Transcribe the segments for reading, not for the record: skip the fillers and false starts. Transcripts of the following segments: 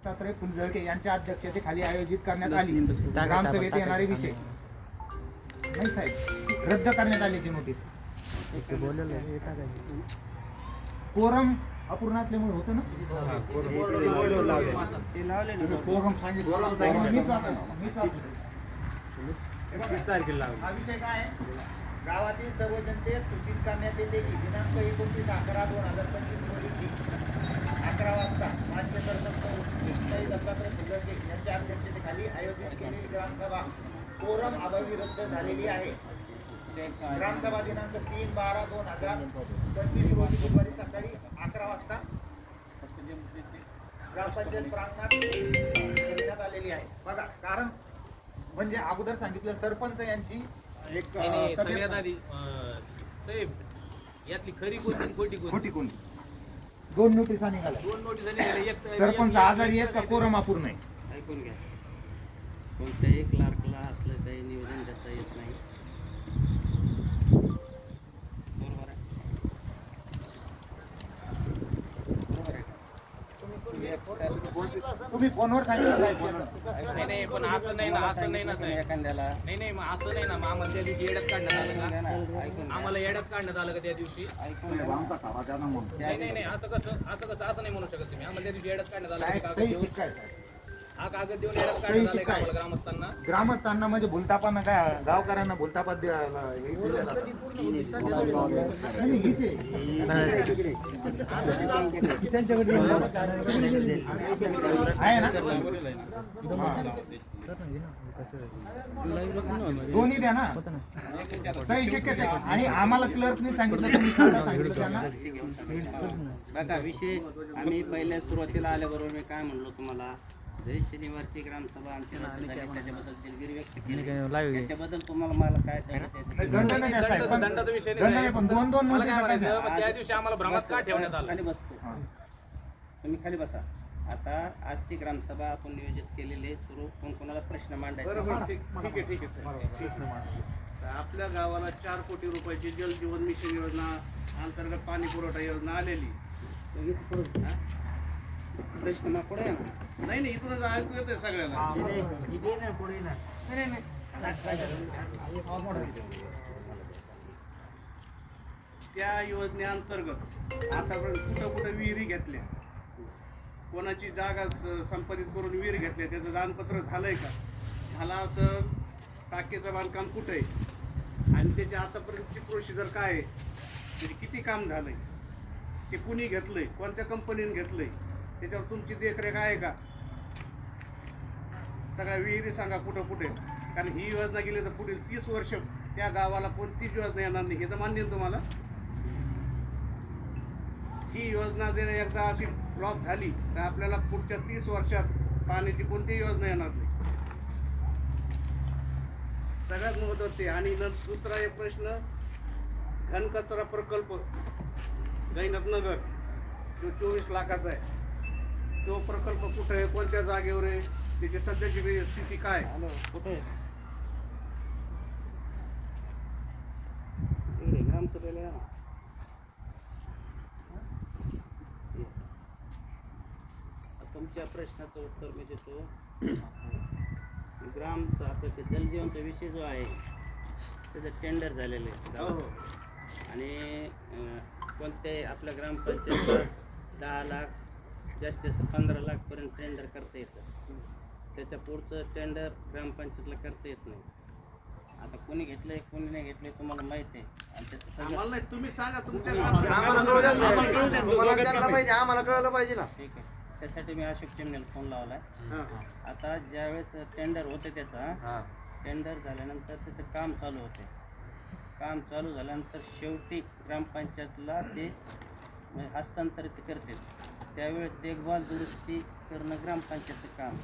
दत्तात्रय फुलझळके यांच्या अध्यक्षतेखाली आयोजित करण्यात आली ग्रामसभेत येणारे विषय नाही साहेब रद्द करण्यात आल्याची नोटीस. कोरम अपूर्ण असल्यामुळे होतं ना. हा विषय काय आहे? गावातील सर्व जनतेस सूचित करण्यात येते की दिनांक 29/11/2025 रोजी 11 वाजता मान्य सरपंच दत्तात्रय फुलझळके यांच्या अध्यक्षतेखाली आयोजित केलेली ग्रामसभा कोरम अभावी रद्द झालेली आहे. ग्रामसभा दिनांक 3/12/2025 रोजी बुधवारी सकाळी 11 वाजता ग्रामपंचायत प्रांगणात घेण्यात आलेली आहे. बघा कारण म्हणजे अगोदर सांगितलं सरपंच यांची एक सगळ्यात आधी साहेब यातली खरी कोणती खोटी खोटी कोणती 2 नोटिसा निघाल्या. 2 नोटीस निघाल्या. एक सरपंच आजारी आहेत का कोरम अपूर्ण आहे. ऐकून घ्या, कोणत्याही क्लार्कला असलं काही निवेदन देता येत नाही. बरोबर आहे, बरोबर आहे. तुम्ही फोनवर सांगितलं नाही नाही पण असं नाही ना, असं नाही ना साहेब. एखाद्याला नाही नाही मग असं नाही ना. मग आम्हाला त्या दिवशी येड्यात काढण्यात आलं का? आम्हाला येड्यात काढण्यात आलं का त्या दिवशी? ऐकून घ्या. नाही नाही नाही असं कसं असं नाही म्हणू शकत तुम्ही. आम्हाला त्या दिवशी येड्यात काढण्यात आलं का? सही शिकायचं हा कागद देऊन येड्यात काढण्यात आलं का आम्हाला ग्रामस्थांना? ग्रामस्थांना म्हणजे भुलतापांना काय गावकऱ्यांना भुलतापात आहे ना. दोन्ही द्या ना. सही शक्यच आहे आणि आम्हाला क्लर्कनी सांगितलं तुम्ही स्वतः सांगितलं त्यांना. बघा विषय आम्ही पहिल्या सुरुवातीला आल्याबरोबर मी काय म्हणलो तुम्हाला, जरी शनिवारची ग्रामसभा आमची रद्द झाली त्याच्याबद्दल दिलगिरी व्यक्त केली. त्याच्याबद्दल तुम्हाला मला काय दंड नाही द्या साहेब, पण दंडाचा विषय दंड नाही पण 2-2 मला काय नोटीस म्हणायचं, मग त्या दिवशी आम्हाला भ्रमात का ठेवण्यात आलं? खाली बसतो, तुम्ही खाली बसा. आता आजची ग्रामसभा आपण नियोजित केलेली आहे. सुरू कोणाला प्रश्न मांडायचा. ठीक आहे तर आपल्या गावाला 4 कोटी रुपयाची जल जीवन मिशन योजना अंतर्गत पाणी पुरवठा योजना आलेली. प्रश्न मग पुढे नाही नाही इथूनच ऐकू येतोय सगळ्याला. त्या योजनेअंतर्गत आतापर्यंत कुठं विहिरी घेतल्या, कोणाची जागा संपादित करून विहीर घेतल्या, त्याचं दानपत्र झालंय का? झाला असं टाकीचं बांधकाम कुठं आहे आणि त्याची आतापर्यंतची प्रोसिजर काय आहे, त्याचे किती काम झालंय, ते कुणी घेतलंय, कोणत्या कंपनीने घेतलंय, त्याच्यावर तुमची देखरेख आहे का? सगळ्या विहिरी सांगा कुठं कुठे. कारण ही योजना गेली तर पुढील 30 वर्ष त्या गावाला कोणतीच योजना येणार नाही. हे तर मान्य आहे तुम्हाला? ही योजना जर एकदा अशी फ्लॉप झाली तर आपल्याला पुढच्या 30 वर्षात पाण्याची कोणतीही योजना येणार नाही. सगळ्यात महत्त्वाचे. आणि दुसरा एक प्रश्न, घनकचरा प्रकल्प गैनत नगर जो 24 लाखाचा आहे, तो प्रकल्प कुठे आहे, कोणत्या जागेवर आहे, त्याची सध्याची स्थिती काय? कुठे ग्रामसभेला या. तुमच्या प्रश्नाचं उत्तर मी देतो. ग्रामचा आपलं ते जलजीवनचा विषय जो आहे त्याचं टेंडर झालेलं आहे आणि कोणत्याही आपल्या ग्रामपंचायतीला 10 लाख जास्तीत जास्त 15 लाखपर्यंत टेंडर करता येतं. त्याच्या पुढचं टेंडर ग्रामपंचायतीला करता येत नाही. आता कोणी घेतलंय कोणी नाही घेतलंय तुम्हाला माहित आहे. आणि त्याचं तुम्ही सांगा तुमच्या आम्हाला कळलं पाहिजे ना. ठीक आहे, त्यासाठी मी अशोक चिमण्याला फोन लावला आहे. आता ज्यावेळेस टेंडर होते त्याचा टेंडर झाल्यानंतर त्याचं काम चालू होते. काम चालू झाल्यानंतर शेवटी ग्रामपंचायतला ते हस्तांतरित करते. त्यावेळेस देखभाल दुरुस्ती करणं ग्रामपंचायतचं काम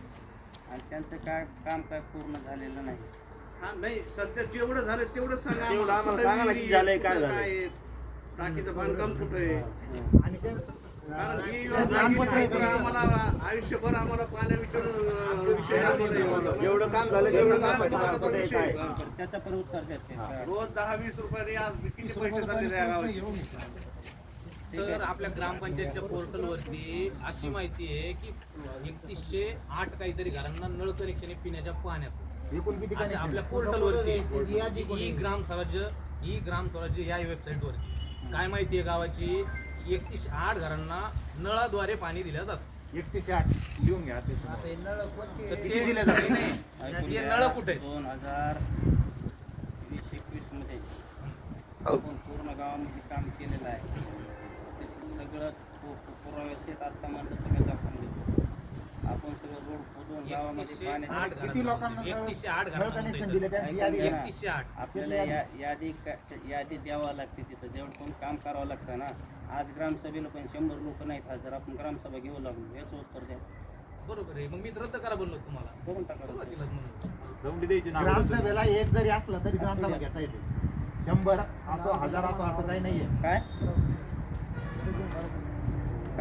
आणि त्यांचं काम काय पूर्ण झालेलं नाही. नाही सध्या जेवढं झालं तेवढंच सांगा. झालंय काय झालं. टाकीचं बांधकाम कुठं आहे? कारण ही योजना आम्हाला आयुष्यभर आम्हाला पाण्याविषयी जेवढं काम झालं तेवढं काम त्याचं पण उत्तर देते. रोज 10-20 रुपये किती पैसे झालेले या गावात? सर आपल्या ग्रामपंचायतच्या पोर्टलवरती अशी माहिती आहे की 3108 काहीतरी घरांना नळ कनेक्शन आहे पिण्याच्या पाण्याचं. एकूण किती अशा connection? आपल्या पोर्टलवरती त्याची यादी कोणी? ई ग्राम स्वराज्य या वेबसाईटवरती काय माहिती आहे गावाची 3108 घरांना नळाद्वारे पाणी दिलं जातं. 3108 लिहून घ्या अध्यक्ष. तर किती ते दिले जातात? नाही, ते नळ कुठे आहेत? 2020-21 मध्ये आपण पूर्ण गावामध्ये काम केलेलं आहे. त्याचं सगळं पुरावे शेत आत्ता म्हणलं तुम्ही दाखवून देतो. आपण सगळं रोड खोदून गावामध्ये 3108 किती लोकांना 3108 नळ कनेक्शन दिले त्यांची यादी घ्या. 3108 आपल्याला यादी द्यावं लागते तिथं जेवढं कोण काम करावं लागतं ना. आज ग्रामसभेला पण 100 लोक नाहीत हजर, आपण ग्रामसभा घेऊ लागलो याचं उत्तर द्या. बरोबर आहे. मग मी रद्द करा बोललो तुम्हाला करून टाका. सुरुवातीलाच म्हणून. दौंडी द्यायची नाव ग्रामसभेला एक जरी असलं तरी ग्रामसभा घेता येते. 100 असो 1000 असो असं काही नाहीये. काय